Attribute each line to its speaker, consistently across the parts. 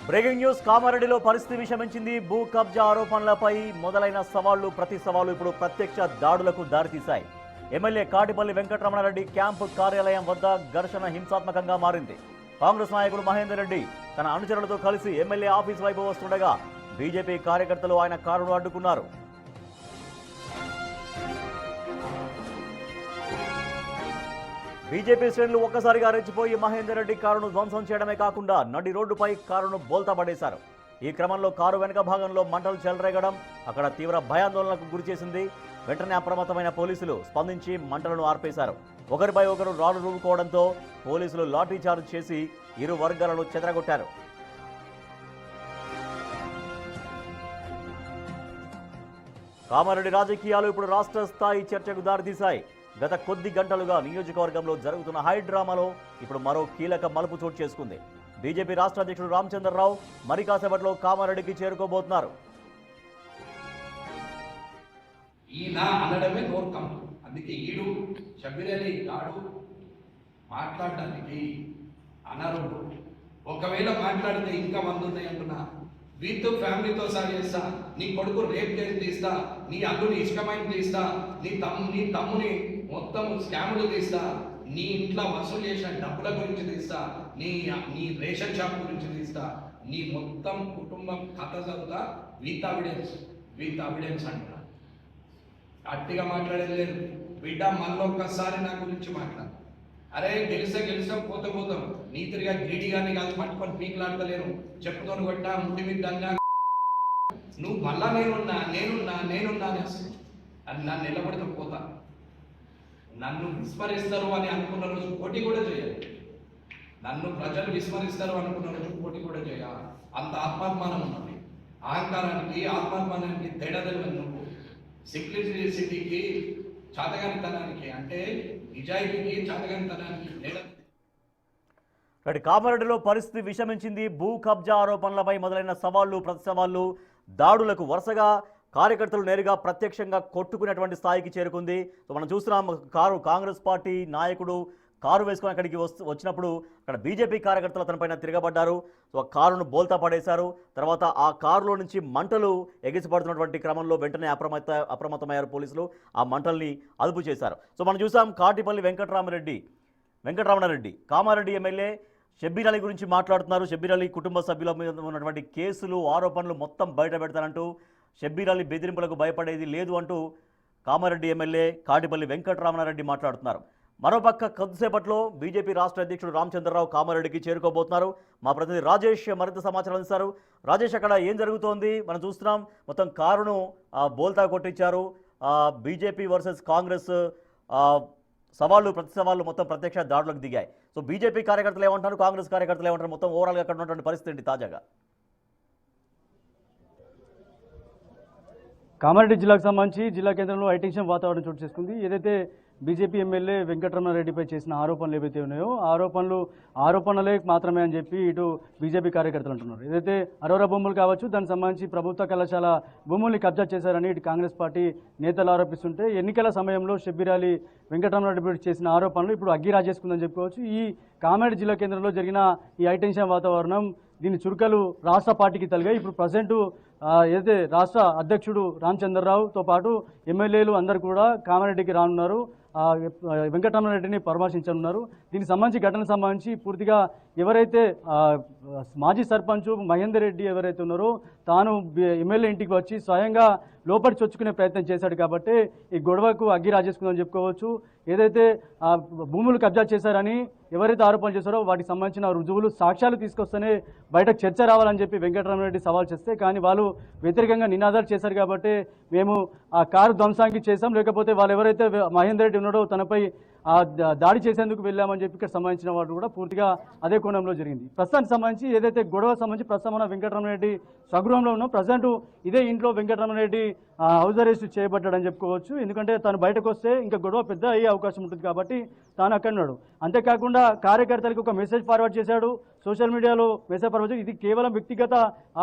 Speaker 1: Breaking news కామారెడ్డిలో పరిస్థితి విషమించింది. భూ కబ్జా ఆరోపణలపై మొదలైన సవాళ్లు ప్రతి సవాలు ఇప్పుడు ప్రత్యక్ష దాడులకు దారితీశాయి. ఎమ్మెల్యే కాటిపల్లి వెంకటరమణారెడ్డి క్యాంపు కార్యాలయం వద్ద ఘర్షణ హింసాత్మకంగా మారింది. కాంగ్రెస్ నాయకుడు మహేందర్ రెడ్డి తన అనుచరులతో కలిసి ఎమ్మెల్యే ఆఫీస్ వైపు వస్తుండగా బీజేపీ కార్యకర్తలు ఆయన కారును అడ్డుకున్నారు. బీజేపీ శ్రేణులు ఒక్కసారిగా రెచ్చిపోయి మహేందర్ రెడ్డి కారును ధ్వంసం చేయడమే కాకుండా నడి రోడ్డుపై కారును బోల్తా పడేశారు. ఈ క్రమంలో కారు వెనుక భాగంలో మంటలు చెలరేగడం అక్కడ తీవ్ర భయాందోళనకు గురిచేసింది. వెంటనే అప్రమత్తమైన పోలీసులు స్పందించి మంటలను ఆర్పేశారు. ఒకరిపై ఒకరు రాళ్లు రూపుకోవడంతో పోలీసులు లాఠీచార్జ్ చేసి ఇరు వర్గాలను చెదరగొట్టారు. కామారెడ్డి రాజకీయాలు ఇప్పుడు రాష్ట్ర స్థాయి చర్చకు దారితీశాయి. గత కొద్ది గంటలుగా నియోజకవర్గంలో జరుగుతున్న హై డ్రామాలో ఇప్పుడు మరో కీలక మలుపు చోటు చేసుకుంది. బీజేపీ రాష్ట్ర అధ్యక్షుడు రామచంద్రరావు మరి కాసేపట్లో కామారెడ్డికి చేరుకోబోతున్నారు.
Speaker 2: ఈయన అనడమే నోర్కం, అందుకే ఈడు షబ్బీర్ అలీ గాడు మాట్లాడడానికి అనరుడు. ఒకవేళ మాట్లాడితే ఇంకా మంది ఉన్నాయి అంటున్నా, వీరితో ఫ్యామిలీతో సహా చేస్తా, నీ కొడుకు రేప్ చేసి తీస్తా, నీ అల్లుని ఇష్టమైన తీస్తా, నీ తమ్ముని మొత్తం స్కాములు తీస్తా, నీ ఇంట్లో వసూలు చేసిన డబ్బుల గురించి తీస్తా, నీ రేషన్ షాప్ గురించి తీస్తా, నీ మొత్తం కుటుంబం కథ చదువుతా విత్ అవిడెన్స్ అంటున్నా. గట్టిగా మాట్లాడేది లేదు బిడ్డ, మళ్ళొక్కసారి నా గురించి మాట్లాడు. అరే గెలిస్తాం పోతాం, నీతిగా గ్రీడిగాని కాదు పట్టుకొని పీకులాడతలేను, చెప్పుతోని కొట్టా ముట్టి మీద నువ్వు మళ్ళా నేనున్నా అని నన్ను నిలబడితే పోతా. నన్ను విస్మరిస్తారు అని అనుకున్న రోజు పోటీ కూడా చేయాలి. నన్ను ప్రజలు విస్మరిస్తారు అనుకున్న రోజు పోటీ కూడా చేయాలి. అంత ఆత్మాభిమానం ఉన్నది. అహంకారానికి ఆత్మాభిమానానికి తేడా తెలియదు. నువ్వు సింప్లిసిటీకి చాతగానితనానికి, అంటే నిజాయితీకి చాతగానితనానికి తేడా.
Speaker 1: కామారెడ్డిలో పరిస్థితి విషమించింది. భూ కబ్జా ఆరోపణలపై మొదలైన సవాళ్లు ప్రతి సవాళ్లు దాడులకు వరుసగా కార్యకర్తలు నేరుగా ప్రత్యక్షంగా కొట్టుకునేటువంటి స్థాయికి చేరుకుంది. సో మనం చూస్తున్నాం, కాంగ్రెస్ పార్టీ నాయకుడు కారు వేసుకొని అక్కడికి వచ్చినప్పుడు అక్కడ బీజేపీ కార్యకర్తలు అతనిపైన తిరగబడ్డారు. సో ఆ కారును బోల్తా పడేశారు. తర్వాత ఆ కారులో నుంచి మంటలు ఎగిసిపడుతున్నటువంటి క్రమంలో వెంటనే అప్రమత్తమయ్యారు పోలీసులు. ఆ మంటల్ని అదుపు చేశారు. సో మనం చూసాం, కాటిపల్లి వెంకటరమణారెడ్డి కామారెడ్డి ఎమ్మెల్యే షబ్బీర్ అలీ గురించి మాట్లాడుతున్నారు. షబ్బీర్ అలీ కుటుంబ సభ్యుల మీద ఉన్నటువంటి కేసులు ఆరోపణలు మొత్తం బయట పెడతానంటూ, షబ్బీర్ అలీ బెదిరింపులకు భయపడేది లేదు అంటూ కామారెడ్డి ఎమ్మెల్యే కాటిపల్లి వెంకటరమణారెడ్డి మాట్లాడుతున్నారు. మరోపక్క కొద్దిసేపట్లో బీజేపీ రాష్ట్ర అధ్యక్షుడు రామచంద్రరావు కామారెడ్డికి చేరుకోబోతున్నారు. మా ప్రతినిధి రాజేష్ మరింత సమాచారం అందిస్తారు. రాజేష్, అక్కడ ఏం జరుగుతోంది? మనం చూస్తున్నాం, మొత్తం కారును బోల్తా కొట్టించారు. బీజేపీ వర్సెస్ కాంగ్రెస్ సవాళ్ళు ప్రతి సవాళ్ళు మొత్తం ప్రత్యక్ష దాడులకు దిగాయి. సో బీజేపీ కార్యకర్తలు ఏమంటారు, కాంగ్రెస్ కార్యకర్తలు ఏమంటారు? మొత్తం ఓవరాల్గా అక్కడ ఉన్నటువంటి పరిస్థితి ఏంటి తాజాగా?
Speaker 3: కామారెడ్డి జిల్లాకు సంబంధించి జిల్లా కేంద్రంలో హైటెన్షన్ వాతావరణం చోటు చేసుకుంది. ఏదైతే బీజేపీ ఎమ్మెల్యే వెంకటరమణారెడ్డిపై చేసిన ఆరోపణలు ఏవైతే ఉన్నాయో ఆరోపణలే మాత్రమే అని చెప్పి ఇటు బీజేపీ కార్యకర్తలు అంటున్నారు. ఏదైతే అరోరా భూములు కావచ్చు, దానికి సంబంధించి ప్రభుత్వ కళాశాల భూముల్ని కబ్జా చేశారని ఇటు కాంగ్రెస్ పార్టీ నేతలు ఆరోపిస్తుంటే, ఎన్నికల సమయంలో షబ్బీర్ అలీ వెంకటరమణారెడ్డి చేసిన ఆరోపణలు ఇప్పుడు అగ్గి రాజేసుకుందని చెప్పుకోవచ్చు. ఈ కామారెడ్డి జిల్లా కేంద్రంలో జరిగిన ఈ హైటెన్షన్ వాతావరణం, దీని చురుకలు రాష్ట్ర పార్టీకి తలిగాయి. ఇప్పుడు ప్రజెంట్ ఏదైతే రాష్ట్ర అధ్యక్షుడు రామచంద్రరావుతో పాటు ఎమ్మెల్యేలు అందరూ కూడా కామారెడ్డికి రానున్నారు, వెంకటరమణారెడ్డిని పరామర్శించనున్నారు. దీనికి సంబంధించి ఘటనకు సంబంధించి పూర్తిగా ఎవరైతే మాజీ సర్పంచ్ మహేందర్ రెడ్డి ఎవరైతే ఉన్నారో తాను ఎమ్మెల్యే ఇంటికి వచ్చి స్వయంగా లోపలి చొచ్చుకునే ప్రయత్నం చేశాడు కాబట్టి ఈ గొడవకు అగ్గి రాజేసుకుందని చెప్పుకోవచ్చు. ఏదైతే భూములు కబ్జా చేశారని ఎవరైతే ఆరోపణలు చేశారో వాటికి సంబంధించిన రుజువులు సాక్ష్యాలు తీసుకొస్తేనే బయటకు చర్చ రావాలని చెప్పి వెంకటరమణారెడ్డి సవాల్ చేస్తే, కానీ వాళ్ళు వ్యతిరేకంగా నినాదాలు చేశారు కాబట్టి మేము ఆ కారు ధ్వంసానికి చేశాం, లేకపోతే వాళ్ళు ఎవరైతే మహేందర్ రెడ్డి ఉన్నాడో తనపై దాడి చేసేందుకు వెళ్ళామని చెప్పి ఇక్కడ సంబంధించిన వాడు కూడా పూర్తిగా అదే కోణంలో జరిగింది. ప్రస్తుతానికి సంబంధించి ఏదైతే గొడవ సంబంధించి ప్రస్తుతం మన వెంకటరమణారెడ్డి స్వగృహంలో ఉన్నాం. ప్రజెంట్ ఇదే ఇంట్లో వెంకటరమణారెడ్డి హౌస్ అరెస్ట్ చేయబడ్డాడని చెప్పుకోవచ్చు. ఎందుకంటే తను బయటకు వస్తే ఇంకా గొడవ పెద్ద అయ్యే అవకాశం ఉంటుంది కాబట్టి తాను అక్కడ ఉన్నాడు. అంతేకాకుండా కార్యకర్తలకు ఒక మెసేజ్ ఫార్వర్డ్ చేశాడు, సోషల్ మీడియాలో మెసేజ్ ఫార్వర్డ్ చేసి, ఇది కేవలం వ్యక్తిగత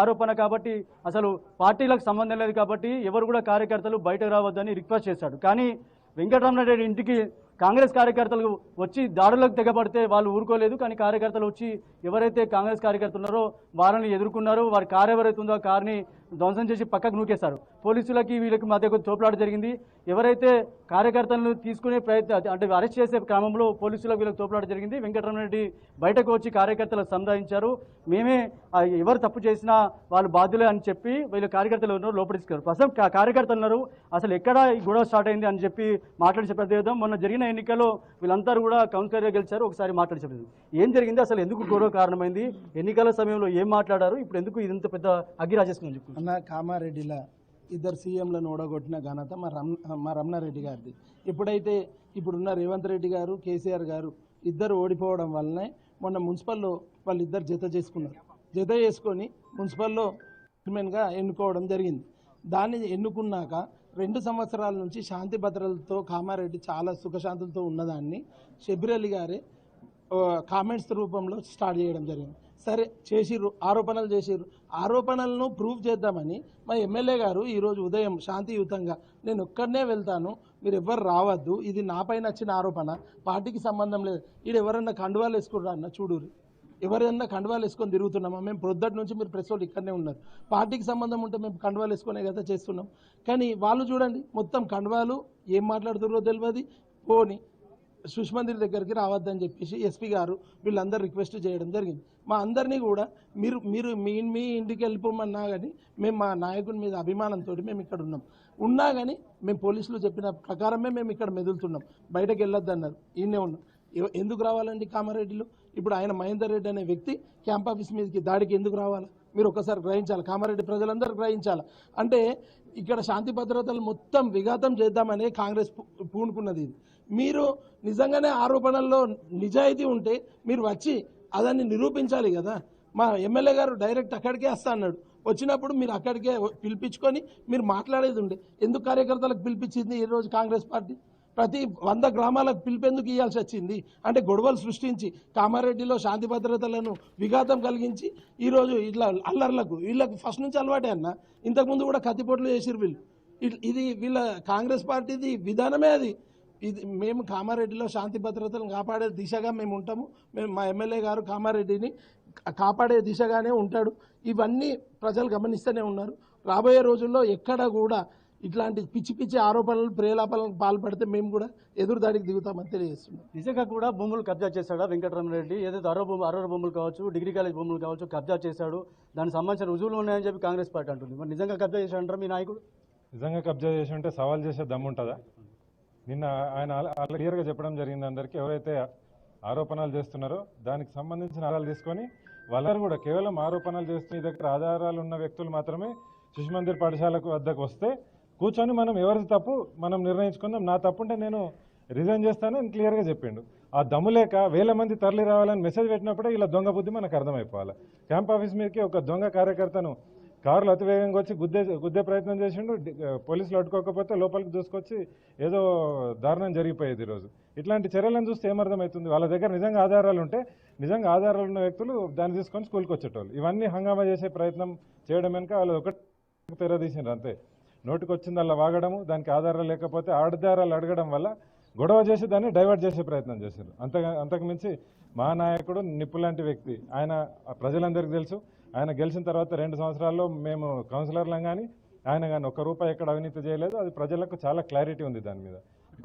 Speaker 3: ఆరోపణ కాబట్టి అసలు పార్టీలకు సంబంధం లేదు కాబట్టి ఎవరు కూడా కార్యకర్తలు బయటకు రావద్దని రిక్వెస్ట్ చేశాడు. కానీ వెంకటరమణారెడ్డి ఇంటికి కాంగ్రెస్ కార్యకర్తలు వచ్చి దాడులకు తెగబడితే వాళ్ళు ఊరుకోలేదు. కానీ కార్యకర్తలు వచ్చి ఎవరైతే కాంగ్రెస్ కార్యకర్తలు ఉన్నారో వారిని ఎదుర్కొన్నారు. వారి కారు ఎవరైతే ఉందో ఆ కారుని ధ్వంసం చేసి పక్కకు నూకేశారు. పోలీసులకి వీళ్ళకి మధ్య కొంచెం తోపులాట జరిగింది. ఎవరైతే కార్యకర్తలను తీసుకునే అంటే అరెస్ట్ చేసే క్రమంలో పోలీసులకు వీళ్ళకి తోపులాట జరిగింది. వెంకటరమణరెడ్డి బయటకు వచ్చి కార్యకర్తలు సంధానించారు. మేమే ఎవరు తప్పు చేసినా వాళ్ళు బాధ్యులే అని చెప్పి వీళ్ళ కార్యకర్తలు ఉన్నారు లోపల తీసుకెళ్లారు. ప్రస్తుతం కార్యకర్తలు ఉన్నారు అసలు ఎక్కడ ఈ గొడవ స్టార్ట్ అయింది అని చెప్పి మాట్లాడి చెప్పేద్దాం. మొన్న జరిగిన ఎన్నికల్లో వీళ్ళందరూ కూడా కౌన్సిలర్గా గెలిచారు. ఒకసారి మాట్లాడి చెప్పేది ఏం జరిగింది, అసలు ఎందుకు గొడవ కారణమైంది, ఎన్నికల సమయంలో ఏం మాట్లాడారు, ఇప్పుడు ఎందుకు ఇదంత పెద్ద అగ్గిరాజేసుకుని చెప్పి
Speaker 4: అన్న కామారెడ్డిలో ఇద్దరు సీఎంలను ఓడగొట్టిన ఘనత మా రమణారెడ్డి గారిది. ఎప్పుడైతే ఇప్పుడున్న రేవంత్ రెడ్డి గారు కేసీఆర్ గారు ఇద్దరు ఓడిపోవడం వల్లనే మొన్న మున్సిపల్లో వాళ్ళిద్దరు జత చేసుకొని మున్సిపల్లో చైర్మన్గా ఎన్నుకోవడం జరిగింది. దాన్ని ఎన్నుకున్నాక 2 సంవత్సరాల నుంచి శాంతి భద్రతలతో కామారెడ్డి చాలా సుఖశాంతులతో ఉన్నదాన్ని షబ్బీర్ అలీ గారే కామెంట్స్ రూపంలో స్టార్ట్ చేయడం జరిగింది. సరే చేసిర్రు, ఆరోపణలు చేసిర్రు, ఆరోపణలను ప్రూవ్ చేద్దామని మా ఎమ్మెల్యే గారు ఈరోజు ఉదయం శాంతియుతంగా నేను ఒక్కడనే వెళ్తాను, మీరు ఎవ్వరు రావద్దు, ఇది నాపైన వచ్చిన ఆరోపణ, పార్టీకి సంబంధం లేదు, ఇది ఎవరన్నా కండువాలు వేసుకుర్రా అన్న చూడురు, ఎవరైనా కండువాలు వేసుకొని తిరుగుతున్నామా, మేము ప్రొద్దటి నుంచి మీరు ప్రెస్ వాళ్ళు ఇక్కడనే ఉన్నారు, పార్టీకి సంబంధం ఉంటే మేము కండువాలు వేసుకునే కదా చేస్తున్నాం. కానీ వాళ్ళు చూడండి మొత్తం కండువాలు ఏం మాట్లాడుతున్నారో తెలియదు. పోని సుష్మందిర్ దగ్గరికి రావద్దని చెప్పేసి ఎస్పీ గారు వీళ్ళందరూ రిక్వెస్ట్ చేయడం జరిగింది. మా అందరినీ కూడా మీరు మీ ఇంటికి వెళ్ళిపోమన్నా కానీ మేము మా నాయకుని మీద అభిమానంతో మేము ఇక్కడ ఉన్నా కానీ మేము పోలీసులు చెప్పిన ప్రకారమే మేము ఇక్కడ మెదులుతున్నాం, బయటకు వెళ్ళొద్దు అన్నారు, ఈయనే ఉన్నాం. ఎందుకు రావాలండి కామారెడ్డిలో? ఇప్పుడు ఆయన మహేందర్ రెడ్డి అనే వ్యక్తి క్యాంప్ ఆఫీస్ మీదకి దాడికి ఎందుకు రావాలి? మీరు ఒకసారి గ్రహించాలి, కామారెడ్డి ప్రజలందరూ గ్రహించాలి. అంటే ఇక్కడ శాంతి భద్రతలు మొత్తం విఘాతం చేద్దామనే కాంగ్రెస్ పూనుకున్నది. ఇది మీరు నిజంగానే ఆరోపణల్లో నిజాయితీ ఉంటే మీరు వచ్చి అదాన్ని నిరూపించాలి కదా. మా ఎమ్మెల్యే గారు డైరెక్ట్ అక్కడికే వస్తా అన్నాడు, వచ్చినప్పుడు మీరు అక్కడికే పిలిపించుకొని మీరు మాట్లాడేది ఉండే. ఎందుకు కార్యకర్తలకు పిలిపించింది ఈరోజు కాంగ్రెస్ పార్టీ? ప్రతి 100 గ్రామాలకు పిలిపేందుకు ఇవ్వాల్సి వచ్చింది? అంటే గొడవలు సృష్టించి కామారెడ్డిలో శాంతి భద్రతలను విఘాతం కలిగించి ఈరోజు ఇట్లా అల్లర్లకు వీళ్ళకి ఫస్ట్ నుంచి అలవాటే అన్న. ఇంతకుముందు కూడా కత్తిపోట్లు చేసిరు వీళ్ళు. ఇది వీళ్ళ కాంగ్రెస్ పార్టీది విధానమే అది. ఇది మేము కామారెడ్డిలో శాంతి భద్రతలను కాపాడే దిశగా మేము ఉంటాము. మా ఎమ్మెల్యే గారు కామారెడ్డిని కాపాడే దిశగానే ఉంటాడు. ఇవన్నీ ప్రజలు గమనిస్తూనే ఉన్నారు. రాబోయే రోజుల్లో ఎక్కడ కూడా ఇట్లాంటి పిచ్చి పిచ్చి ఆరోపణలు ప్రేలాపనలకు పాల్పడితే మేము కూడా ఎదురుదాడికి దిగుతామని తెలియజేస్తున్నాం.
Speaker 3: నిజంగా కూడా భూములు కబ్జా చేశాడా వెంకటరమణరెడ్డి? ఏదైతే అరవై భూములు కావచ్చు, డిగ్రీ కాలేజ్ భూములు కావచ్చు కబ్జా చేశాడు, దానికి సంబంధించిన రుజువులు ఉన్నాయని చెప్పి కాంగ్రెస్ పార్టీ అంటుంది. మరి నిజంగా కబ్జా చేశాడంటారా మీ నాయకుడు?
Speaker 5: నిజంగా కబ్జా చేసి ఉంటే సవాల్ చేసే దమ్ము ఉంటుందా? నిన్న ఆయన క్లియర్గా చెప్పడం జరిగింది అందరికీ. ఎవరైతే ఆరోపణలు చేస్తున్నారో దానికి సంబంధించిన ఆధారాలు తీసుకొని వాళ్ళని కూడా కేవలం ఆరోపణలు చేస్తూ ఈ దగ్గర ఆధారాలు ఉన్న వ్యక్తులు మాత్రమే శిశుమందిర్ పాఠశాలకు వద్దకు వస్తే కూర్చొని మనం ఎవరిది తప్పు మనం నిర్ణయించుకుందాం, నా తప్పు ఉంటే నేను రిజైన్ చేస్తాను అని క్లియర్గా చెప్పిండు. ఆ దమ్ము లేక 1000 మంది తరలి రావాలని మెసేజ్ పెట్టినప్పుడే ఇలా దొంగ బుద్ధి మనకు అర్థమైపోవాలి. క్యాంప్ ఆఫీస్ మీదకి ఒక దొంగ కార్యకర్తను కారులో అతివేగంగా వచ్చి గుద్దే ప్రయత్నం చేసిండు. పోలీసులు అడ్డుకోకపోతే లోపలికి దూసుకొచ్చి ఏదో దారుణం జరిగిపోయేది. ఈరోజు ఇట్లాంటి చర్యలను చూస్తే ఏమర్థమవుతుంది? వాళ్ళ దగ్గర నిజంగా ఆధారాలు ఉంటే నిజంగా ఆధారాలు ఉన్న వ్యక్తులు దాన్ని తీసుకొని స్కూల్కి వచ్చేటోళ్ళు. ఇవన్నీ హంగామా చేసే ప్రయత్నం చేయడం వెనుక వాళ్ళు ఒకటి తెరదీసిండ్రు అంతే. నోటికి వచ్చింది అలా వాగడము, దానికి ఆధారాలు లేకపోతే ఆధారాలు అడగడం వల్ల గొడవ చేసి దాన్ని డైవర్ట్ చేసే ప్రయత్నం చేశారు. అంతకు మించి మా నాయకుడు నిప్పులాంటి వ్యక్తి. ఆయన ప్రజలందరికీ తెలుసు. ఆయన గెలిచిన తర్వాత 2 సంవత్సరాల్లో మేము కౌన్సిలర్లం కానీ ఆయన కానీ ₹1 ఎక్కడ అవినీతి చేయలేదు. అది ప్రజలకు చాలా క్లారిటీ ఉంది దాని మీద.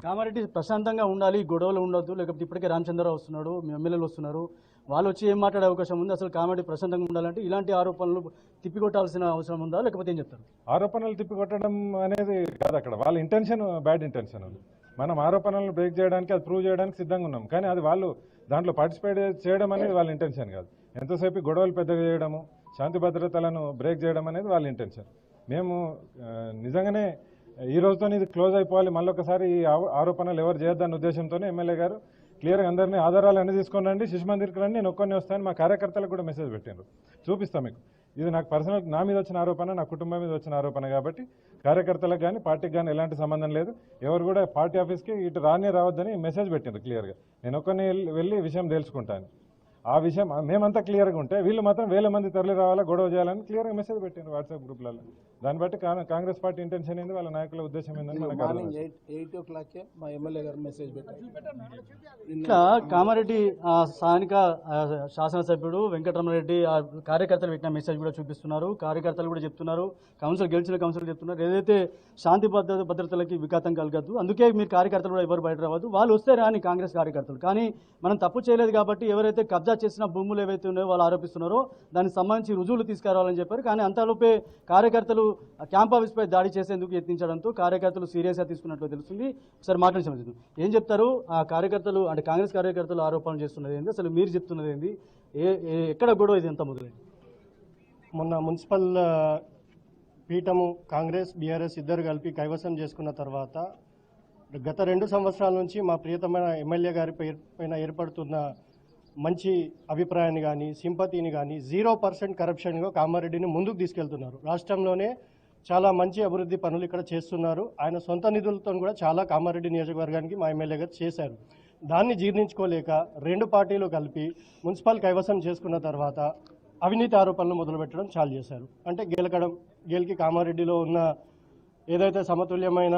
Speaker 3: కామారెడ్డి ప్రశాంతంగా ఉండాలి, గొడవలు ఉండొద్దు, లేకపోతే ఇప్పటికే రామచంద్రరావు వస్తున్నాడు, మీ ఎమ్మెల్యేలు వస్తున్నారు, వాళ్ళు వచ్చి ఏం మాట్లాడే అవకాశం ఉంది? అసలు కామారెడ్డి ప్రశాంతంగా ఉండాలంటే ఇలాంటి ఆరోపణలు తిప్పికొట్టాల్సిన అవసరం ఉందా, లేకపోతే ఏం చెప్తారు?
Speaker 5: ఆరోపణలు తిప్పికొట్టడం అనేది కాదు, అక్కడ వాళ్ళ ఇంటెన్షన్ బ్యాడ్ ఇంటెన్షన్ ఉంది. మనం ఆరోపణలను బ్రేక్ చేయడానికి అది ప్రూవ్ చేయడానికి సిద్ధంగా ఉన్నాం, కానీ అది వాళ్ళు దాంట్లో పార్టిసిపేట్ చేయడం అనేది వాళ్ళ ఇంటెన్షన్ కాదు. ఎంతసేపు గొడవలు పెద్దగా చేయడము, శాంతి భద్రతలను బ్రేక్ చేయడం అనేది వాళ్ళ ఇంటెన్షన్. మేము నిజంగానే ఈ రోజుతో ఇది క్లోజ్ అయిపోవాలి, మళ్ళొకసారి ఈ ఆరోపణలు ఎవరు చేయొద్దన్న ఉద్దేశంతోనే ఎమ్మెల్యే గారు క్లియర్గా అందరినీ ఆధారాలు అన్ని తీసుకొని రండి, శిశుమందిర్కి రండి, నేను ఒక్కరిని వస్తాను. మా కార్యకర్తలకు కూడా మెసేజ్ పెట్టిండ్రు, చూపిస్తాం మీకు. ఇది నాకు పర్సనల్ నా మీద వచ్చిన ఆరోపణ, నా కుటుంబం మీద వచ్చిన ఆరోపణ కాబట్టి కార్యకర్తలకు కానీ పార్టీకి కానీ ఎలాంటి సంబంధం లేదు. ఎవరు కూడా పార్టీ ఆఫీస్కి ఇటు రావద్దని మెసేజ్ పెట్టిండ్రు క్లియర్గా. నేను ఒక్కరిని వెళ్ళి విషయం తెలుసుకుంటాను. ఆ విషయం మేమంతా క్లియర్గా ఉంటే వీళ్ళు మాత్రం వేల మంది తరలి రావాలా, గొడవ చేయాలని క్లియర్గా మెసేజ్ పెట్టిండ్రు వాట్సాప్ గ్రూప్లలో. దాన్ని బట్టి కాంగ్రెస్ పార్టీ ఇంటెన్షన్ ఏంది, వాళ్ళ నాయకుల ఉద్దేశం ఏందని మనకు
Speaker 4: మార్నింగ్ 8 o'clock మా ఎమ్మెల్యే గారు మెసేజ్ పెట్టారు.
Speaker 3: ఇట్లా కామారెడ్డి స్థానిక శాసనసభ్యుడు వెంకటరమణరెడ్డి ఆ కార్యకర్తలు పెట్టిన మెసేజ్ కూడా చూపిస్తున్నారు. కార్యకర్తలు కూడా చెప్తున్నారు, గెలిచిన కౌన్సిలర్ చెప్తున్నారు, ఏదైతే శాంతి భద్రతలకి విఘాతం కలగద్దు, అందుకే మీరు కార్యకర్తలు కూడా ఎవరు బయట రావద్దు, వాళ్ళు వస్తే రాని కాంగ్రెస్ కార్యకర్తలు. కానీ మనం తప్పు చేయలేదు కాబట్టి ఎవరైతే కబ్జా చేసిన భూములు ఏవైతే ఉన్నాయో వాళ్ళు ఆరోపిస్తున్నారో దానికి సంబంధించి రుజువులు తీసుకురావాలని చెప్పారు. కానీ అంతలోపే కార్యకర్తలు క్యాంప్ ఆఫీస్పై దాడి చేసేందుకు యత్నించడంతో కార్యకర్తలు సీరియస్గా తీసుకున్నట్లు తెలుస్తుంది. ఒకసారి మాట్లాడి ఏం చెప్తారు ఆ కార్యకర్తలు, అంటే కాంగ్రెస్ కార్యకర్తలు ఆరోపణలు చేస్తున్నది ఏంది, అసలు మీరు చెప్తున్నది ఏంది, ఎక్కడ గొడవ ఇది ఎంత మొదలైంది?
Speaker 6: మొన్న మున్సిపల్ పీఠము కాంగ్రెస్ బీఆర్ఎస్ ఇద్దరు కలిపి కైవసం చేసుకున్న తర్వాత గత 2 సంవత్సరాల నుంచి మా ప్రియతమైన ఎమ్మెల్యే గారి పైన ఏర్పడుతున్న మంచి అభిప్రాయాన్ని కానీ సింపతిని కానీ 0% కరప్షన్గా కామారెడ్డిని ముందుకు తీసుకెళ్తున్నారు. రాష్ట్రంలోనే చాలా మంచి అభివృద్ధి పనులు ఇక్కడ చేస్తున్నారు. ఆయన సొంత నిధులతో కూడా చాలా కామారెడ్డి నియోజకవర్గానికి మా ఎమ్మెల్యే గారు చేశారు. దాన్ని జీర్ణించుకోలేక 2 పార్టీలు కలిపి మున్సిపల్ కైవసం చేసుకున్న తర్వాత అవినీతి ఆరోపణలు మొదలుపెట్టడం చాలు చేశారు. అంటే గెలికి కామారెడ్డిలో ఉన్న ఏదైతే సమతుల్యమైన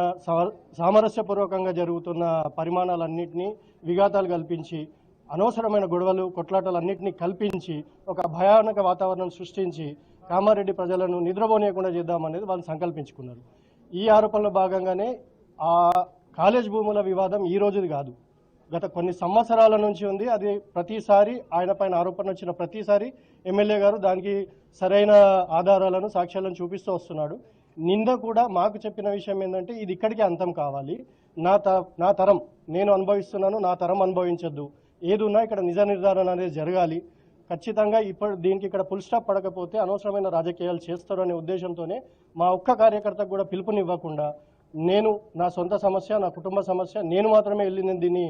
Speaker 6: సామరస్యపూర్వకంగా జరుగుతున్న పరిమాణాలన్నింటినీ విఘాతాలు కల్పించి, అనవసరమైన గొడవలు కొట్లాటలన్నింటినీ కల్పించి ఒక భయానక వాతావరణం సృష్టించి కామారెడ్డి ప్రజలను నిద్రపోనీయకుండా చేద్దామనేది వాళ్ళు సంకల్పించుకున్నారు. ఈ ఆరోపణలో భాగంగానే ఆ కాలేజ్ భూముల వివాదం ఈ రోజుది కాదు, గత కొన్ని సంవత్సరాల నుంచి ఉంది. అది ప్రతిసారి ఆయన పైన ఆరోపణ వచ్చిన ప్రతిసారి ఎమ్మెల్యే గారు దానికి సరైన ఆధారాలను సాక్ష్యాలను చూపిస్తూ వస్తున్నాడు. నింద కూడా మాకు చెప్పిన విషయం ఏంటంటే ఇది ఇక్కడికి అంతం కావాలి, నా తరం నేను అనుభవిస్తున్నాను, నా తరం అనుభవించద్దు, ఏదున్నా ఇక్కడ నిజ నిర్ధారణ అనేది జరగాలి, ఖచ్చితంగా దీనికి ఇక్కడ ఫుల్ స్టాప్ పడకపోతే అనవసరమైన రాజకీయాలు చేస్తారు అనే ఉద్దేశంతోనే మా ఒక్క కార్యకర్తకు కూడా పిలుపునివ్వకుండా నేను నా సొంత సమస్య, నా కుటుంబ సమస్య, నేను మాత్రమే వెళ్ళి నేను దీన్ని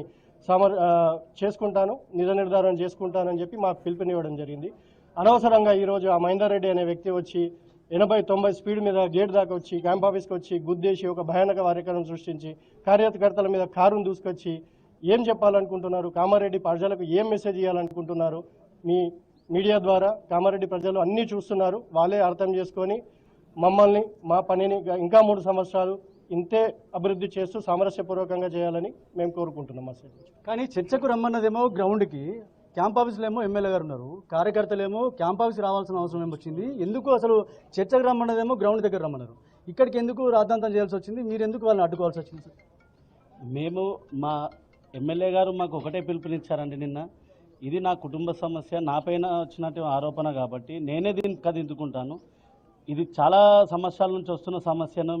Speaker 6: చేసుకుంటాను, నిజ నిర్ధారణ చేసుకుంటానని చెప్పి మాకు పిలుపునివ్వడం జరిగింది. అనవసరంగా ఈరోజు ఆ మహేందర్ రెడ్డి అనే వ్యక్తి వచ్చి 80-90 స్పీడ్ మీద గేట్ దాకా వచ్చి క్యాంప్ ఆఫీస్కి వచ్చి గుద్దేసి ఒక భయానక కార్యక్రమం సృష్టించి కార్యకర్తల మీద కారును దూసుకొచ్చి ఏం చెప్పాలనుకుంటున్నారు, కామారెడ్డి ప్రజలకు ఏం మెసేజ్ ఇవ్వాలనుకుంటున్నారు, మీ మీడియా ద్వారా కామారెడ్డి ప్రజలు అన్నీ చూస్తున్నారు, వాళ్ళే అర్థం చేసుకొని మమ్మల్ని మా పనిని ఇంకా 3 సంవత్సరాలు ఇంతే అభివృద్ధి చేస్తూ సామరస్యపూర్వకంగా చేయాలని మేము కోరుకుంటున్నాం. మా సైడ్
Speaker 3: కానీ చర్చకు రమ్మన్నదేమో గ్రౌండ్కి, క్యాంప్ ఆఫీస్లో ఏమో ఎమ్మెల్యే గారు ఉన్నారు, కార్యకర్తలు ఏమో క్యాంప్ ఆఫీస్ రావాల్సిన అవసరం ఏమొచ్చింది, ఎందుకు అసలు చర్చకు రమ్మన్నదేమో గ్రౌండ్ దగ్గర రమ్మన్నారు, ఇక్కడికి ఎందుకు రాద్ధాంతం చేయాల్సి వచ్చింది, మీరు ఎందుకు వాళ్ళని అడ్డుకోవాల్సి వచ్చింది?
Speaker 7: మేము మా ఎమ్మెల్యే గారు మాకు ఒకటే పిలుపునిచ్చారండి నిన్న, ఇది నా కుటుంబ సమస్య, నా పైన వచ్చినట్టు ఆరోపణ కాబట్టి నేనే దీన్ని కదించుకుంటాను, ఇది చాలా సంవత్సరాల నుంచి వస్తున్న సమస్యను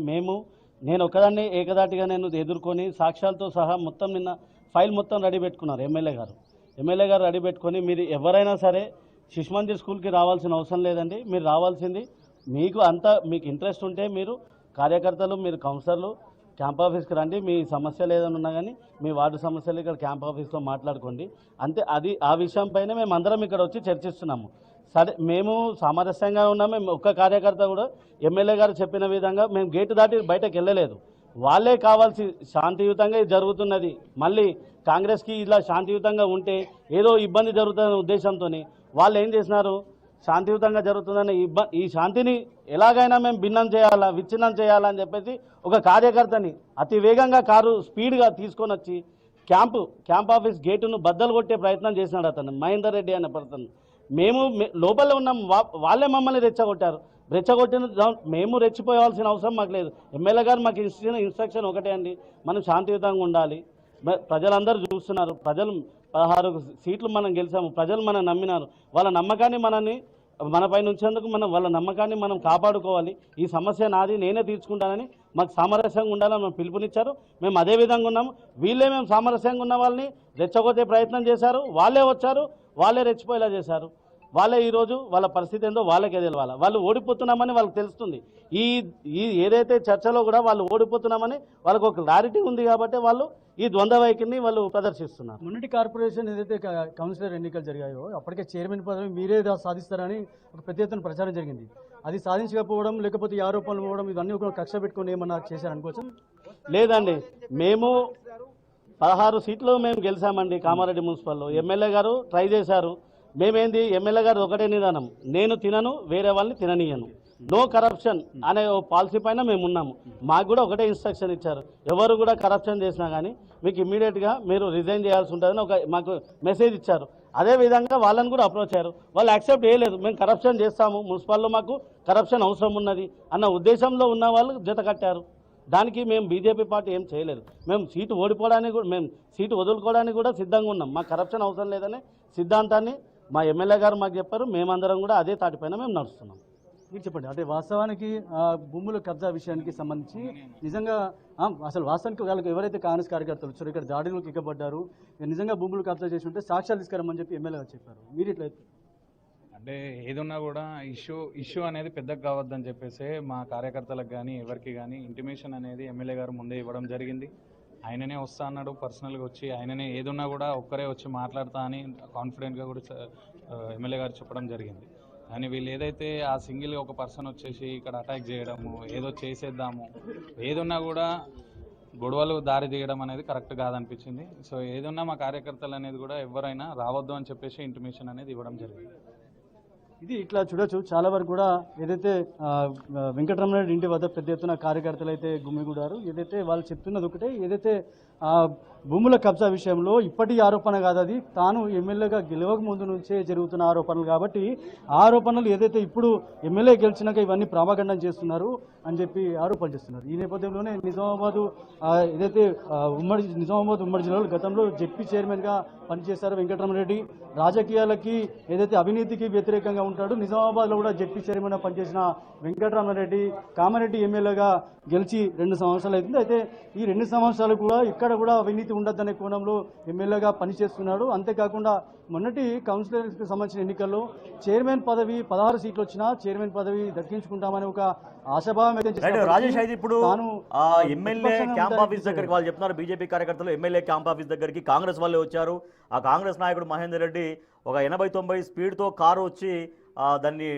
Speaker 7: నేను ఒకదాన్ని ఏకదాటిగా నేను ఎదుర్కొని సాక్ష్యాలతో సహా మొత్తం నిన్న ఫైల్ మొత్తం రెడీ పెట్టుకున్నారు ఎమ్మెల్యే గారు రెడీ పెట్టుకొని, మీరు ఎవరైనా సరే శిశు మందిర్ స్కూల్కి రావాల్సిన అవసరం లేదండి, మీరు రావాల్సింది మీకు ఇంట్రెస్ట్ ఉంటే మీరు కార్యకర్తలు, మీరు కౌన్సిలర్లు క్యాంప్ ఆఫీస్కి రండి, మీ సమస్యలు ఏదైనా ఉన్నా కానీ మీ వార్డు సమస్యలు ఇక్కడ క్యాంప్ ఆఫీస్లో మాట్లాడుకోండి అంతే. ఆ విషయం పైన మేము అందరం ఇక్కడ వచ్చి చర్చిస్తున్నాము. సరే, మేము సామరస్యంగా ఉన్నాము, ఒక్క కార్యకర్త కూడా ఎమ్మెల్యే గారు చెప్పిన విధంగా మేము గేటు దాటి బయటకు వెళ్ళలేదు, వాళ్ళే కావాల్సి శాంతియుతంగా జరుగుతున్నది, మళ్ళీ కాంగ్రెస్కి ఇలా శాంతియుతంగా ఉంటే ఏదో ఇబ్బంది జరుగుతుందనే ఉద్దేశంతో వాళ్ళు ఏం చేసినారు, శాంతియుతంగా జరుగుతుందనే ఈ శాంతిని ఎలాగైనా మేము విచ్ఛిన్నం చేయాలని చెప్పేసి ఒక కార్యకర్తని అతి వేగంగా కారు స్పీడ్గా తీసుకొని వచ్చి క్యాంప్ ఆఫీస్ గేటును బద్దలు కొట్టే ప్రయత్నం చేసినాడు అతను, మహేందర్ రెడ్డి అనే పర్సన్. మేము లోపల ఉన్నాం, వాళ్ళే మమ్మల్ని రెచ్చగొట్టిన మేము రెచ్చిపోవాల్సిన అవసరం మాకు లేదు. ఎమ్మెల్యే గారు మాకు ఇచ్చిన ఇన్స్ట్రక్షన్ ఒకటే అండి, మనం శాంతియుతంగా ఉండాలి, ప్రజలందరూ చూస్తున్నారు, ప్రజలు 16 సీట్లు మనం గెలిచాము, ప్రజలు మనం నమ్మినారు, వాళ్ళ నమ్మకాన్ని మనపై ఉంచేందుకు వాళ్ళ నమ్మకాన్ని మనం కాపాడుకోవాలి, ఈ సమస్య నాది నేనే తీర్చుకుంటానని మాకు సామరస్యంగా ఉండాలని మనం పిలుపునిచ్చారు. మేము అదే విధంగా ఉన్నాము, మేము సామరస్యంగా ఉన్న వాళ్ళని రెచ్చగొట్టే ప్రయత్నం చేశారు, వాళ్ళే వచ్చారు, వాళ్ళే రెచ్చిపోయేలా చేశారు, వాళ్ళే ఈరోజు వాళ్ళ పరిస్థితి ఏందో వాళ్ళకే తెలియాలి, వాళ్ళు ఓడిపోతున్నామని వాళ్ళకి తెలుస్తుంది. ఈ ఏదైతే చర్చలో కూడా వాళ్ళు ఓడిపోతున్నామని వాళ్ళకు ఒక క్లారిటీ ఉంది కాబట్టి వాళ్ళు ఈ ద్వంద్వ వైఖరిని వాళ్ళు ప్రదర్శిస్తున్నారు.
Speaker 3: మున్సిపల్ కార్పొరేషన్ ఏదైతే కౌన్సిలర్ ఎన్నికలు జరిగాయో అప్పటికే చైర్మన్ పదవి మీరే సాధిస్తారని ఒక పెద్ద ఎత్తున ప్రచారం జరిగింది, అది సాధించకపోవడం లేకపోతే ఈ ఆరోపణలు పోవడం ఇవన్నీ ఒక కక్ష పెట్టుకుని ఏమన్నా చేశారనుకోవచ్చు?
Speaker 7: లేదండి, మేము 16 సీట్లు మేము గెలిచామండి కామారెడ్డి మున్సిపల్లో, ఎమ్మెల్యే గారు ట్రై చేశారు, మేమేంది ఎమ్మెల్యే గారు ఒకటే నిదానం, నేను తినను, వేరే వాళ్ళని తిననీయను, నో కరప్షన్ అనే ఓ పాలసీ పైన మేము ఉన్నాము. మాకు కూడా ఒకటే ఇన్స్ట్రక్షన్ ఇచ్చారు, ఎవరు కూడా కరప్షన్ చేసినా కానీ మీకు ఇమ్మీడియట్గా మీరు రిజైన్ చేయాల్సి ఉంటుందని మాకు మెసేజ్ ఇచ్చారు. అదేవిధంగా వాళ్ళని కూడా అప్రోచ్ అయ్యారు, వాళ్ళు యాక్సెప్ట్ చేయలేదు. మేము కరప్షన్ చేస్తాము, మున్సిపల్లో మాకు కరప్షన్ అవసరం ఉన్నది అన్న ఉద్దేశంలో ఉన్న వాళ్ళు జత కట్టారు. దానికి మేము బీజేపీ పార్టీ ఏం చేయలేదు. మేము సీటు ఓడిపోవడానికి కూడా, మేము సీటు వదులుకోవడానికి కూడా సిద్ధంగా ఉన్నాం. మాకు కరప్షన్ అవసరం లేదనే సిద్ధాంతాన్ని మా ఎమ్మెల్యే గారు మాకు చెప్పారు. మేమందరం కూడా అదే తాటిపైన మేము నడుస్తున్నాం.
Speaker 3: మీరు చెప్పండి, అంటే వాస్తవానికి భూముల కబ్జా విషయానికి సంబంధించి నిజంగా అసలు వాస్తవానికి వాళ్ళకి ఎవరైతే కాంగ్రెస్ కార్యకర్తలు వచ్చారో ఇక్కడ దాడిలోకి ఎక్కబడ్డారు, నిజంగా భూములు కబ్జా చేసి ఉంటే సాక్ష్యాలు తీసుకురమ్మని చెప్పి ఎమ్మెల్యే గారు చెప్పారు. మీరు ఇట్లా
Speaker 8: అంటే ఏదున్నా కూడా ఇష్యూ అనేది పెద్దగా కావద్దని చెప్పేసి మా కార్యకర్తలకు కానీ ఎవరికి కానీ ఇంటిమేషన్ అనేది ఎమ్మెల్యే గారు ముందే ఇవ్వడం జరిగింది. ఆయననే వస్తా అన్నాడు, పర్సనల్గా వచ్చి ఆయననే ఏదున్నా కూడా ఒక్కరే వచ్చి మాట్లాడతా అని కాన్ఫిడెంట్గా కూడా ఎమ్మెల్యే గారు చెప్పడం జరిగింది. కానీ వీళ్ళు ఏదైతే ఆ సింగిల్గా ఒక పర్సన్ వచ్చేసి ఇక్కడ అటాక్ చేయడము, ఏదో చేసేద్దాము, ఏదున్నా కూడా గొడవలు దారి తీయడం అనేది కరెక్ట్ కాదనిపించింది. సో ఏదున్నా మా కార్యకర్తలు అనేది కూడా ఎవరైనా రావద్దు అని చెప్పేసి ఇంటిమేషన్ అనేది ఇవ్వడం జరిగింది.
Speaker 3: ఇది ఇట్లా చూడొచ్చు, చాలా వరకు కూడా ఏదైతే వెంకటరమణారెడ్డి ఇంటి వద్ద పెద్ద ఎత్తున కార్యకర్తలు అయితే గుమిగూడారు. ఏదైతే వాళ్ళు చెప్తున్నది ఒకటే, ఏదైతే భూముల కబ్జా విషయంలో ఇప్పటి ఆరోపణ కాదు, అది తాను ఎమ్మెల్యేగా గెలవక ముందు నుంచే జరుగుతున్న ఆరోపణలు. కాబట్టి ఆరోపణలు ఏదైతే ఇప్పుడు ఎమ్మెల్యే గెలిచినాక ఇవన్నీ ప్రాపగండం చేస్తున్నారు అని చెప్పి ఆరోపణలు చేస్తున్నారు. ఈ నేపథ్యంలోనే నిజామాబాద్ ఏదైతే నిజామాబాద్ ఉమ్మడి జిల్లాలో గతంలో జెడ్పీ చైర్మన్గా పనిచేశారు వెంకటరమణారెడ్డి. రాజకీయాలకి ఏదైతే అవినీతికి వ్యతిరేకంగా ఉంటాడు, నిజామాబాద్లో కూడా జెడ్పీ చైర్మన్గా పనిచేసిన వెంకటరమణారెడ్డి కామారెడ్డి ఎమ్మెల్యేగా గెలిచి 2 సంవత్సరాలు అవుతుంది. అయితే ఈ 2 సంవత్సరాలు కూడా ఇక్కడ కూడా అవినీతి ఉండద్దనే కోణంలో ఎమ్మెల్యేగా పనిచేస్తున్నాడు. అంతేకాకుండా మొన్నటి కౌన్సిలర్కి సంబంధించిన ఎన్నికల్లో చైర్మన్ పదవి 16 సీట్లు వచ్చినా చైర్మన్ పదవి దక్కించుకుంటామని ఒక ఆశాభావం అయితే
Speaker 1: రాజేష్ అయితే ఇప్పుడు ఎమ్మెల్యే క్యాంప్ ఆఫీస్ దగ్గరికి వాళ్ళు చెప్తున్నారు, బీజేపీ కార్యకర్తలు ఎమ్మెల్యే క్యాంప్ ఆఫీస్ దగ్గరికి కాంగ్రెస్ వాళ్ళే వచ్చారు. ఆ కాంగ్రెస్ నాయకుడు మహేందర్ రెడ్డి ఒక 80-90 స్పీడ్తో కారు వచ్చి దాన్ని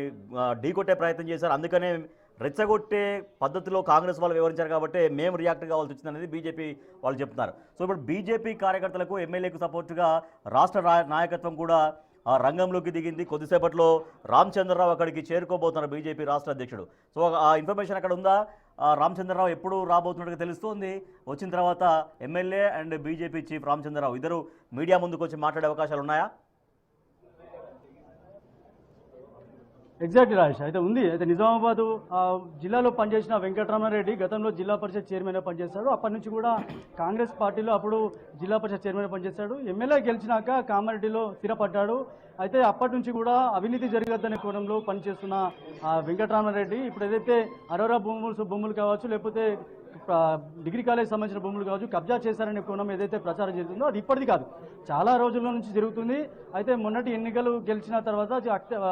Speaker 1: ఢీకొట్టే ప్రయత్నం చేశారు. అందుకనే రెచ్చగొట్టే పద్ధతిలో కాంగ్రెస్ వాళ్ళు వివరించారు కాబట్టి మేము రియాక్ట్ కావాల్సి వచ్చింది అనేది బీజేపీ వాళ్ళు చెప్తున్నారు. సో ఇప్పుడు బీజేపీ కార్యకర్తలకు ఎమ్మెల్యేకు సపోర్టుగా రాష్ట్ర నాయకత్వం కూడా రంగంలోకి దిగింది. కొద్దిసేపట్లో రామచంద్రరావు అక్కడికి చేరుకోబోతున్నారు, బీజేపీ రాష్ట్ర అధ్యక్షుడు. సో ఆ ఇన్ఫర్మేషన్ అక్కడ ఉందా? రామచంద్రరావు ఎప్పుడు రాబోతున్నట్టుగా తెలుస్తోంది. వచ్చిన తర్వాత MLA and BJP chief Ramachandra Rao ఇద్దరు మీడియా ముందుకు వచ్చి మాట్లాడే అవకాశాలు ఉన్నాయా?
Speaker 3: ఎగ్జాక్ట్లీ రాజేష్, అయితే ఉంది. అయితే నిజామాబాద్ జిల్లాలో పనిచేసిన వెంకటరమణారెడ్డి గతంలో జిల్లా పరిషత్ చైర్మన్గా పనిచేశాడు. అప్పటి నుంచి కూడా కాంగ్రెస్ పార్టీలో అప్పుడు జిల్లా పరిషత్ చైర్మన్గా పనిచేశాడు. ఎమ్మెల్యే గెలిచినాక కామారెడ్డిలో స్థిరపడ్డాడు. అయితే అప్పటి నుంచి కూడా అవినీతి జరగద్దనే కోణంలో పనిచేస్తున్న వెంకటరమణారెడ్డి ఇప్పుడు ఏదైతే అరోరా భూములు కావచ్చు, లేకపోతే డిగ్రీ కాలేజ్ సంబంధించిన భూములు కావచ్చు కబ్జా చేశారనే కోణం ఏదైతే ప్రచారం జరుగుతుందో అది ఇప్పటిది కాదు, చాలా రోజుల నుంచి జరుగుతుంది. అయితే మొన్నటి ఎన్నికలు గెలిచిన తర్వాత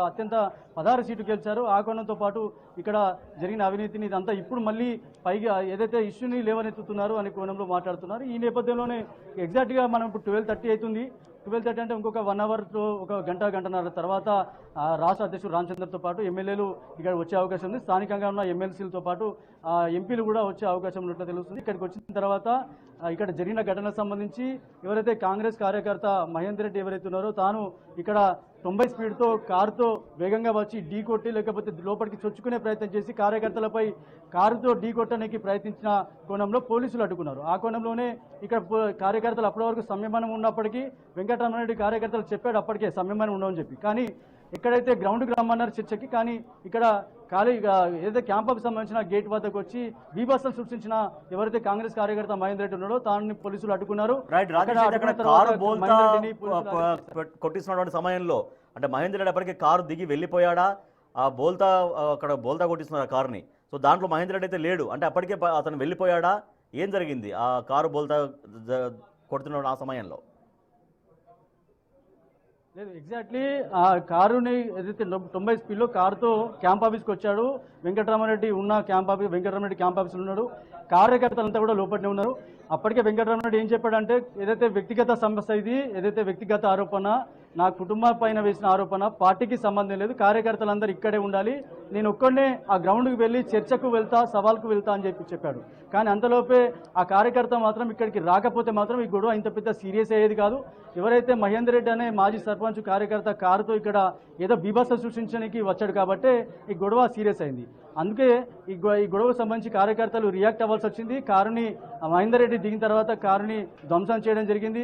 Speaker 3: అత్యంత 16 సీట్లు గెలిచారు. ఆ కోణంతో పాటు ఇక్కడ జరిగిన అవినీతిని ఇదంతా ఇప్పుడు మళ్ళీ పైగా ఏదైతే ఇష్యూని లేవనెత్తుతున్నారు అనే కోణంలో మాట్లాడుతున్నారు. ఈ నేపథ్యంలోనే ఎగ్జాక్ట్గా మనం ఇప్పుడు 12:30 అవుతుంది. 12:30 అంటే ఇంకొక 1 అవర్తో ఒక గంటన్నర తర్వాత రాష్ట్ర అధ్యక్షుడు రామచంద్రతో పాటు ఎమ్మెల్యేలు ఇక్కడ వచ్చే అవకాశం ఉంది. స్థానికంగా ఉన్న ఎమ్మెల్సీలతో పాటు ఎంపీలు కూడా వచ్చే అవకాశం ఉన్నట్లు తెలుస్తుంది. ఇక్కడికి వచ్చిన తర్వాత ఇక్కడ జరిగిన ఘటనకు సంబంధించి ఎవరైతే కాంగ్రెస్ కార్యకర్త మహేందర్ రెడ్డి ఎవరైతే ఉన్నారో తాను ఇక్కడ 90 స్పీడ్తో కారుతో వేగంగా వచ్చి ఢీ కొట్టి లేకపోతే లోపలికి చొచ్చుకునే ప్రయత్నం చేసి కార్యకర్తలపై కారుతో ఢీ కొట్టడానికి ప్రయత్నించిన కోణంలో పోలీసులు అడ్డుకున్నారు. ఆ కోణంలోనే ఇక్కడ కార్యకర్తలు అప్పటి వరకు సంయమనం ఉన్నప్పటికీ వెంకటరమణారెడ్డి కార్యకర్తలు చెప్పాడు అప్పటికే సంయమనం ఉండవని చెప్పి. కానీ ఎక్కడైతే గ్రౌండ్కి రమ్మన్నారు చర్చకి, కానీ ఇక్కడ ఏదైతే క్యాంపుకు సంబంధించిన గేట్ వద్దకు వచ్చి బీభత్సం సృష్టించిన ఎవరైతే కాంగ్రెస్ కార్యకర్త మహేందర్ రెడ్డి ఉన్నాడో తాను పోలీసులు అడ్డుకున్నారు.
Speaker 1: కొట్టిస్తున్నటువంటి సమయంలో అంటే మహేందర్ రెడ్డి అప్పటికే కారు దిగి వెళ్ళిపోయాడా? ఆ అక్కడ బోల్తా కొట్టిస్తున్నారు ఆ కారుని. సో దాంట్లో మహేందర్ రెడ్డి అయితే లేడు, అంటే అప్పటికే అతను వెళ్ళిపోయాడా? ఏం జరిగింది ఆ కారు బోల్తా కొడుతున్నాడు ఆ సమయంలో?
Speaker 3: లేదు, ఎగ్జాక్ట్లీ ఆ కారుని ఏదైతే 90 స్పీడ్లో కారుతో క్యాంప్ ఆఫీస్కి వచ్చాడు వెంకటరమణారెడ్డి ఉన్న వెంకటరమణారెడ్డి క్యాంప్ ఆఫీస్లో ఉన్నాడు. కార్యకర్తలంతా కూడా లోపలనే ఉన్నారు. అప్పటికే వెంకటరమణారెడ్డి ఏం చెప్పాడంటే ఏదైతే వ్యక్తిగత సమస్య ఇది, ఏదైతే వ్యక్తిగత ఆరోపణ, నా కుటుంబం పైన వేసిన ఆరోపణ పార్టీకి సంబంధం లేదు, కార్యకర్తలందరూ ఇక్కడే ఉండాలి, నేను ఒక్కడనే ఆ గ్రౌండ్కి వెళ్ళి చర్చకు వెళ్తా, సవాల్కు వెళ్తా అని చెప్పాడు. కానీ అంతలోపే ఆ కార్యకర్త మాత్రం ఇక్కడికి రాకపోతే మాత్రం ఈ గొడవ ఇంత పెద్ద సీరియస్ అయ్యేది కాదు. ఎవరైతే మహేందర్ రెడ్డి అనే మాజీ సర్పంచ్ కార్యకర్త కారుతో ఇక్కడ ఏదో బీభత్స సృష్టించడానికి వచ్చాడు కాబట్టే ఈ గొడవ సీరియస్ అయింది. అందుకే ఈ గొడవకు సంబంధించి కార్యకర్తలు రియాక్ట్ అవ్వాల్సి వచ్చింది. కారుని మహేందర్ రెడ్డి దిగిన తర్వాత కారుని ధ్వంసం చేయడం జరిగింది.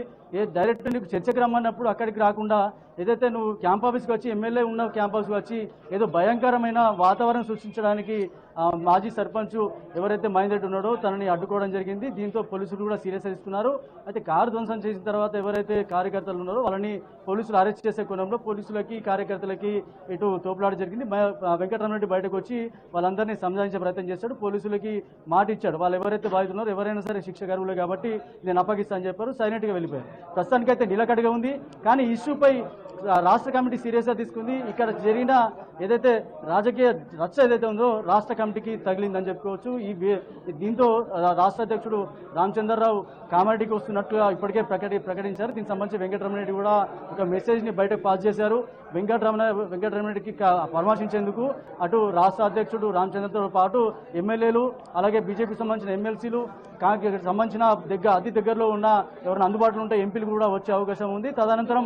Speaker 3: డైరెక్ట్ నీకు చర్చకు రమ్మన్నప్పుడు అక్కడికి రాకుండా ఏదైతే నువ్వు క్యాంప్ ఆఫీస్కి వచ్చి, ఎమ్మెల్యే ఉన్న క్యాంప్ ఆఫీస్కి వచ్చి ఏదో భయంకరమైన వాతావరణం సృష్టించడానికి మాజీ సర్పంచ్ ఎవరైతే మహేందర్ రెడ్డి ఉన్నాడో తనని అడ్డుకోవడం జరిగింది. దీంతో పోలీసులు కూడా సీరియస్ తీసుకున్నారు. అయితే కారు ధ్వంసం చేసిన తర్వాత ఎవరైతే కార్యకర్తలు ఉన్నారో వాళ్ళని పోలీసులు అరెస్ట్ చేసే కోణంలో పోలీసులకి కార్యకర్తలకి ఇటు తోపులాట జరిగింది. వెంకటరమణరెడ్డి బయటకు వచ్చి వాళ్ళందరినీ సంధానించే ప్రయత్నం చేశాడు. పోలీసులకి మాట ఇచ్చాడు, వాళ్ళు ఎవరైతే బాధితున్నారో ఎవరైనా సరే శిక్ష గరువులే కాబట్టి నేను అప్పగిస్తానని చెప్పారు. సైలెంట్గా వెళ్ళిపోయారు. ప్రస్తుతానికైతే నిలకడగా ఉంది. కానీ ఇష్యూపై రాష్ట్ర కమిటీ సీరియస్గా తీసుకుంది. ఇక్కడ జరిగిన ఏదైతే రాజకీయ రచ్చ ఏదైతే ఉందో రాష్ట్ర కమిటీకి తగిలిందని చెప్పుకోవచ్చు. దీంతో రాష్ట్ర అధ్యక్షుడు రామచంద్రరావు కామారెడ్డికి వస్తున్నట్టుగా ఇప్పటికే ప్రకటించారు. దీనికి సంబంధించి వెంకటరమణరెడ్డి కూడా ఒక మెసేజ్ని బయటకు పాస్ చేశారు. వెంకటరమణరెడ్డికి పరామర్శించేందుకు అటు రాష్ట్ర అధ్యక్షుడు రామచంద్రతో పాటు ఎమ్మెల్యేలు, అలాగే బీజేపీకి సంబంధించిన ఎమ్మెల్సీలు, సంబంధించిన అతి దగ్గరలో ఉన్న ఎవరైనా అందుబాటులో ఉంటే ఎంపీలు కూడా వచ్చే అవకాశం ఉంది. తదనంతరం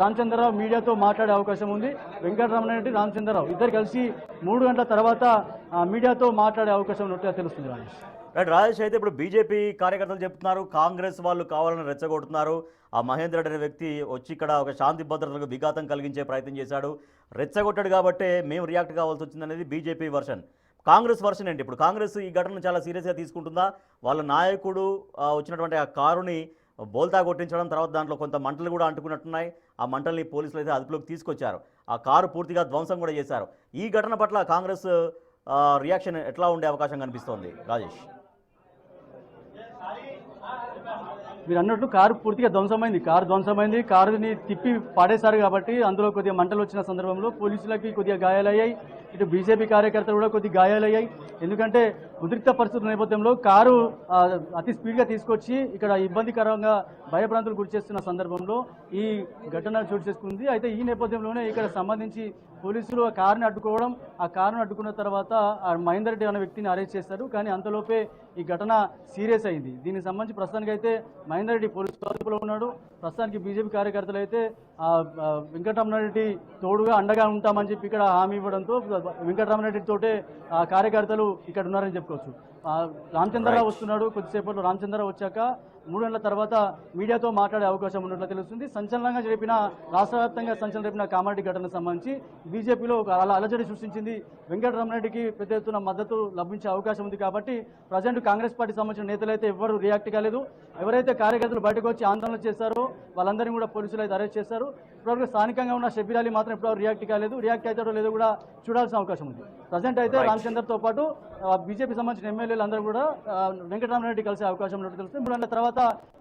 Speaker 3: రామచంద్రరావు మీడియాతో మాట్లాడే అవకాశం ఉంది. వెంకటరమణరెడ్డి, రామచంద్రరావు ఇద్దరు కలిసి 3 గంటల తర్వాత మీడియాతో మాట్లాడే అవకాశం ఉన్నట్టుగా తెలుస్తుంది. రాజేష్
Speaker 1: రాజేష్ అయితే ఇప్పుడు బీజేపీ కార్యకర్తలు చెప్తున్నారు కాంగ్రెస్ వాళ్ళు కావాలని రెచ్చగొడుతున్నారు. ఆ మహేందర్ రెడ్డి అనే వ్యక్తి వచ్చి ఇక్కడ ఒక శాంతి భద్రతలకు విఘాతం కలిగించే ప్రయత్నం చేశాడు, రెచ్చగొట్టాడు కాబట్టే మేము రియాక్ట్ కావాల్సి వచ్చిందనేది బీజేపీ వర్షన్. కాంగ్రెస్ వర్షన్ ఏంటి? ఇప్పుడు కాంగ్రెస్ ఈ ఘటనను చాలా సీరియస్గా తీసుకుంటుందా? వాళ్ళ నాయకుడు వచ్చినటువంటి ఆ కారుని బోల్తా కొట్టించడం, తర్వాత దాంట్లో కొంత మంటలు కూడా అంటుకున్నట్టున్నాయి. ఆ మంటల్ని పోలీసులు అయితే అదుపులోకి తీసుకొచ్చారు. ఆ కారు పూర్తిగా ధ్వంసం కూడా చేశారు. ఈ ఘటన పట్ల కాంగ్రెస్ రియాక్షన్ ఎట్లా ఉండే అవకాశం కనిపిస్తోంది రాజేష్?
Speaker 3: మీరు అన్నట్టు కారు పూర్తిగా ధ్వంసమైంది. కారుని తిప్పి పాడేశారు కాబట్టి అందులో కొద్దిగా మంటలు వచ్చిన సందర్భంలో పోలీసులకి కొద్దిగా గాయాలయ్యాయి. ఇటు బీజేపీ కార్యకర్తలు కూడా కొద్దిగా గాయాలయ్యాయి. ఎందుకంటే ఉద్రిక్త పరిస్థితుల నేపథ్యంలో కారు అతి స్పీడ్గా తీసుకొచ్చి ఇక్కడ ఇబ్బందికరంగా భయభ్రాంతులు గురి చేస్తున్న సందర్భంలో ఈ ఘటన చోటు చేసుకుంది. అయితే ఈ నేపథ్యంలోనే ఇక్కడ సంబంధించి పోలీసులు ఆ కారుని అడ్డుకోవడం, ఆ కారును అడ్డుకున్న తర్వాత ఆ మహేందర్ రెడ్డి అనే వ్యక్తిని అరెస్ట్ చేశారు. కానీ అంతలోపే ఈ ఘటన సీరియస్ అయింది. దీనికి సంబంధించి ప్రస్తుతానికి అయితే మహేందర్ రెడ్డి పోలీసు అదుపులో ఉన్నాడు. ప్రస్తుతానికి బీజేపీ కార్యకర్తలు అయితే వెంకటరమణరెడ్డి తోడుగా అండగా ఉంటామని చెప్పి ఇక్కడ హామీ ఇవ్వడంతో వెంకటరమణరెడ్డి తోటే కార్యకర్తలు ఇక్కడ ఉన్నారని చెప్పుకోవచ్చు. రామచంద్రరావు వస్తున్నాడు. కొద్దిసేపట్లో రామచంద్రరావు వచ్చాక 3 గంటల తర్వాత మీడియాతో మాట్లాడే అవకాశం ఉన్నట్లు తెలుస్తుంది. సంచలనంగా జరిపిన రాష్ట్ర వ్యాప్తంగా సంచలనం రేపిన కామారెడ్డి ఘటనకు సంబంధించి బీజేపీలో ఒక అలజడి సృష్టించింది. వెంకటరమణరెడ్డికి పెద్ద ఎత్తున మద్దతు లభించే అవకాశం ఉంది కాబట్టి ప్రజెంట్ కాంగ్రెస్ పార్టీ సంబంధించిన నేతలైతే ఎవరు రియాక్ట్ కాలేదు. ఎవరైతే కార్యకర్తలు బయటకు వచ్చి ఆందోళన చేశారో వాళ్ళందరినీ కూడా పోలీసులు అయితే అరెస్ట్ చేశారు. ఇప్పటివరకు స్థానికంగా ఉన్న షబ్బీర్ అలీ మాత్రం ఎప్పుడో రియాక్ట్ కాలేదు. రియాక్ట్ అవుతాడో లేదో కూడా చూడాల్సిన అవకాశం ఉంది. ప్రజెంట్ అయితే రామచంద్రతో పాటు బీజేపీ సంబంధించిన ఎమ్మెల్యేలు అందరూ కూడా వెంకటరమణరెడ్డి కలిసే అవకాశం ఉన్నట్టు తెలుస్తుంది. 3 గంటల తర్వాత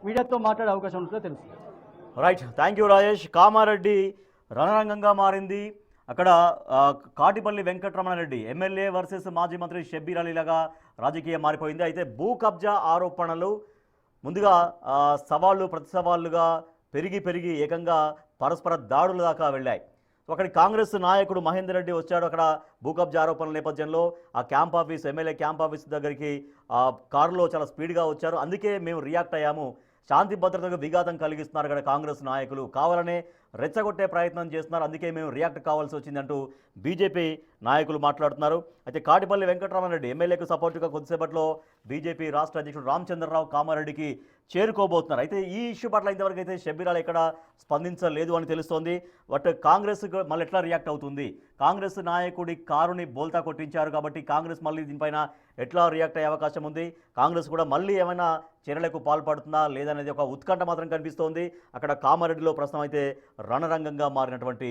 Speaker 3: మీడియాతో మాట్లాడే అవకాశం ఉంటుందో తెలుస్తుంది.
Speaker 1: Right, thank you Rajesh. Kamareddy రణరంగంగా మారింది. అక్కడ కాటిపల్లి వెంకటరమణరెడ్డి ఎమ్మెల్యే వర్సెస్ మాజీ మంత్రి షబ్బీర్ అలీలాగా రాజకీయం మారిపోయింది. అయితే భూ కబ్జా ఆరోపణలు ముందుగా సవాళ్ళు ప్రతి సవాళ్ళుగా పెరిగి ఏకంగా పరస్పర దాడుల దాకా వెళ్ళాయి. అక్కడి కాంగ్రెస్ నాయకుడు మహేందర్ రెడ్డి వచ్చాడు. అక్కడ భూ కబ్జా ఆరోపణల నేపథ్యంలో ఆ camp office, MLA camp office దగ్గరికి కారులో చాలా స్పీడ్గా వచ్చారు. అందుకే మేము రియాక్ట్ అయ్యాము. శాంతి భద్రతకు విఘాతం కలిగిస్తున్నారు అక్కడ కాంగ్రెస్ నాయకులు, కావాలనే రెచ్చగొట్టే ప్రయత్నం చేస్తున్నారు, అందుకే మేము రియాక్ట్ కావాల్సి వచ్చిందంటూ బీజేపీ నాయకులు మాట్లాడుతున్నారు. అయితే కాటిపల్లి వెంకటరమణరెడ్డి ఎమ్మెల్యేకు సపోర్టుగా కొద్దిసేపట్లో బీజేపీ రాష్ట్ర అధ్యక్షుడు రామచంద్రరావు కామారెడ్డికి చేరుకోబోతున్నారు. అయితే ఈ ఇష్యూ పట్ల ఇంతవరకు అయితే షబ్బీర్ అలీ ఎక్కడ స్పందించలేదు అని తెలుస్తోంది. బట్ కాంగ్రెస్ మళ్ళీ ఎట్లా రియాక్ట్ అవుతుంది? కాంగ్రెస్ నాయకుడి కారుని బోల్తా కొట్టించారు కాబట్టి కాంగ్రెస్ మళ్ళీ దీనిపైన ఎట్లా రియాక్ట్ అయ్యే అవకాశం ఉంది? కాంగ్రెస్ కూడా మళ్ళీ ఏమైనా చర్యలకు పాల్పడుతుందా లేదనేది ఒక ఉత్కంఠ మాత్రం కనిపిస్తోంది. అక్కడ కామారెడ్డిలో ప్రస్తుతం అయితే రణరంగంగా మారినటువంటి